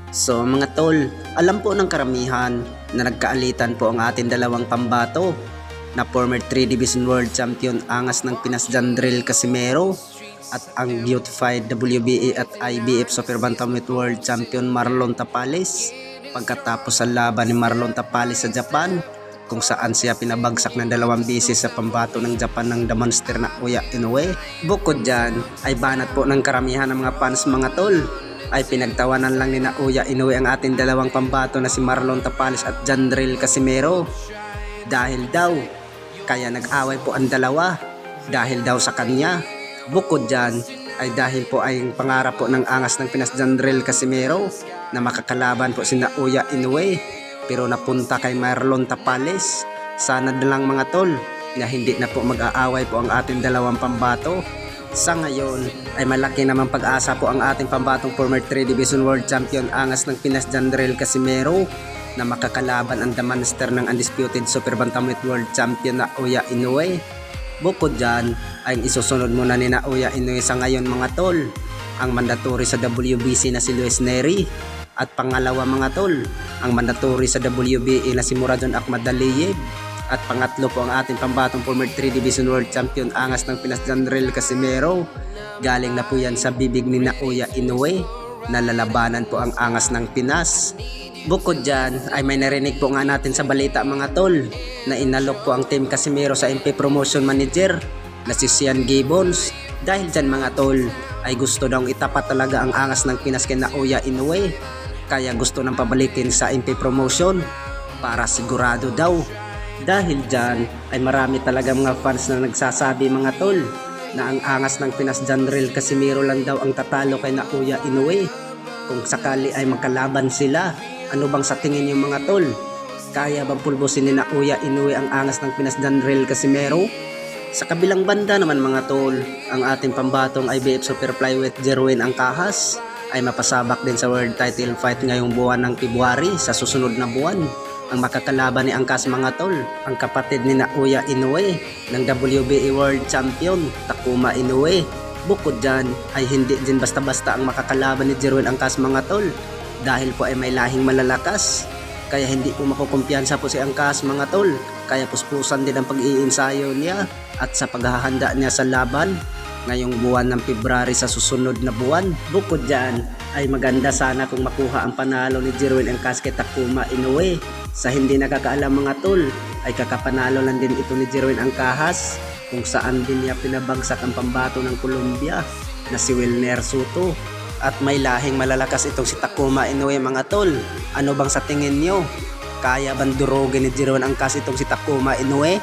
So mga tol, alam po ng karamihan na nagkaalitan po ang ating dalawang pambato na former 3 Division World Champion angas ng Pinas Jandrel Casimero at ang beautified WBA at IBF Super Bantamweight World Champion Marlon Tapales pagkatapos sa laban ni Marlon Tapales sa Japan kung saan siya pinabagsak ng 2 beses sa pambato ng Japan ng The Monster na Oya Inoue. Bukod dyan ay banat po ng karamihan ng mga fans mga tol ay pinagtawanan lang ni Oya Inoue ang ating dalawang pambato na si Marlon Tapales at Jandrel Casimero dahil daw kaya nag-away po ang dalawa dahil daw sa kanya. Bukod dyan ay dahil po ay pangarap po ng angas ng Pinas Jandrel Casimero na makakalaban po si Oya Inoue pero napunta kay Marlon Tapales. Sana na lang mga tol na hindi na po mag-aaway po ang ating dalawang pambato. Sa ngayon ay malaki naman pag-asa po ang ating pambatong former 3 Division World Champion angas ng Pinas Jandrel Casimero na makakalaban ang The Monster ng undisputed Super Bantamweight World Champion na Oya Inoue. Bukod dyan ay isusunod muna ni Oya Inoue sa ngayon mga tol ang mandatory sa WBC na si Luis Nery at pangalawa mga tol ang mandatory sa WBA na si Muradon Akhmadaliev at pangatlo po ang ating pambatong former 3 Division World Champion angas ng Pinas Jandrel Casimero. Galing na po yan sa bibig ni Oya Inoue na lalabanan po ang angas ng Pinas. Bukod dyan ay may narinig po nga natin sa balita mga tol na inalok po ang Team Casimero sa MP Promotion Manager na si Sean Gibbons. Dahil dyan mga tol ay gusto daw itapat talaga ang angas ng Pinas kay Oya Inoue kaya gusto nang pabalikin sa MP Promotion para sigurado daw. Dahil dyan ay marami talaga mga fans na nagsasabi mga tol na ang angas ng Pinas Jandrel Casimero lang daw ang tatalo kay Oya Inoue kung sakali ay magkalaban sila. Ano bang sa tingin yung mga tol? Kaya bang pulbusin ni Oya Inoue ang angas ng Pinas Jandrel Casimero? Sa kabilang banda naman mga tol, ang ating pambatong IBF Super Flyweight Jerwin Angkahas ay mapasabak din sa world title fight ngayong buwan ng February sa susunod na buwan. Ang makakalaban ni Angkas mga tol, ang kapatid ni Oya Inoue ng WBA World Champion Takuma Inoue. Bukod dyan ay hindi din basta-basta ang makakalaban ni Jerwin Angkas mga tol dahil po ay may lahing malalakas. Kaya hindi po makukumpiyansa po si Angkas mga tol. Kaya puspusan din ang pag-iinsayo niya at sa paghahanda niya sa laban ngayong buwan ng February sa susunod na buwan. Bukod dyan ay maganda sana kung makuha ang panalo ni Jerwin Angkas kay Takuma Inoue. Sa hindi nakakaalam mga tol ay kakapanalo lang din ito ni Jerwin Angkahas kung saan din niya pinabagsak ang pambato ng Colombia na si Wilner Soto. At may lahing malalakas itong si Takuma Inoue mga tol. Ano bang sa tingin nyo? Kaya bang durugin ni Jerwin Angkas itong si Takuma Inoue?